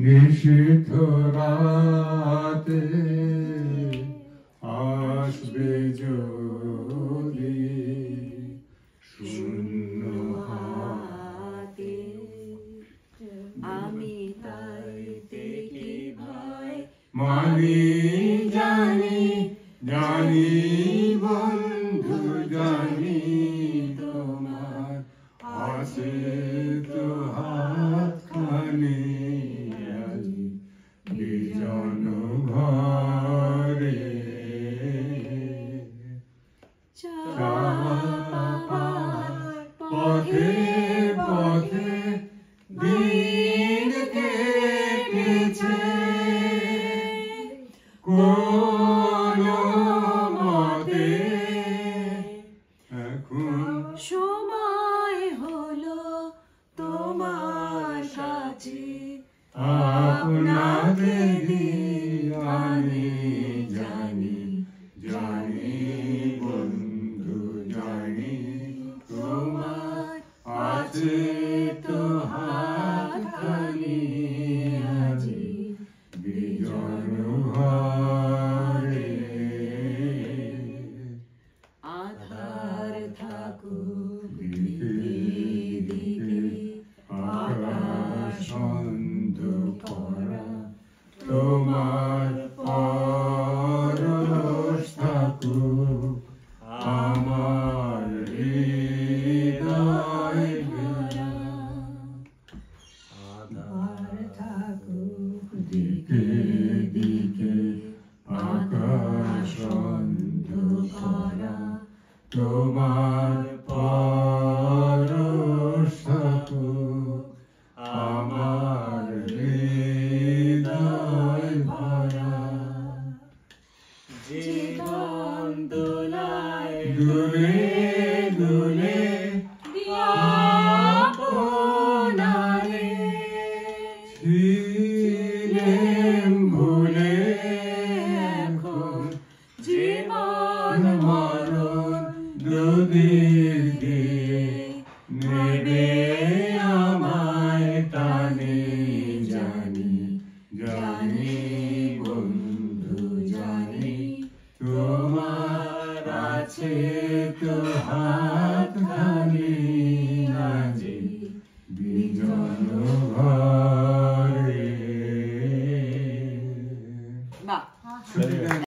নিশীথ রাতে আসবে যদি শূন্য হাতে আমি তাইতে কি ভয় মানি জানি জানি বন্ধু জানি তোমার আছে তো হাতখানি আজি বিজন ঘরে পথে পথে দিন কেটেছে কোন মতে এখন সময় হলো তোমার কাছে আপনাদের আমি জানি জানি বন্ধু জানি তোমার আছে তো হাতখানি আজি বিজন ঘরে আধার থাকুক দিকে দিকে আকাশ অন্ধকারা তোমার পরশ থাকুক আমার হৃদয় ভরা আধার থাকুক দিকে দিকে আকাশ অন্ধকারা তোমার পরশ থাকুক আমার হৃদয় ভরা জীবন দোলায় দুলে দুলে আপনারে ছিলেম ভুলে এখন জীবন মরণ দুদিক দিয়ে নেবে আমায় টানে জানি জানি বন্ধু জানি তোমার আছে তো হাতখানি আজি বিজন ঘর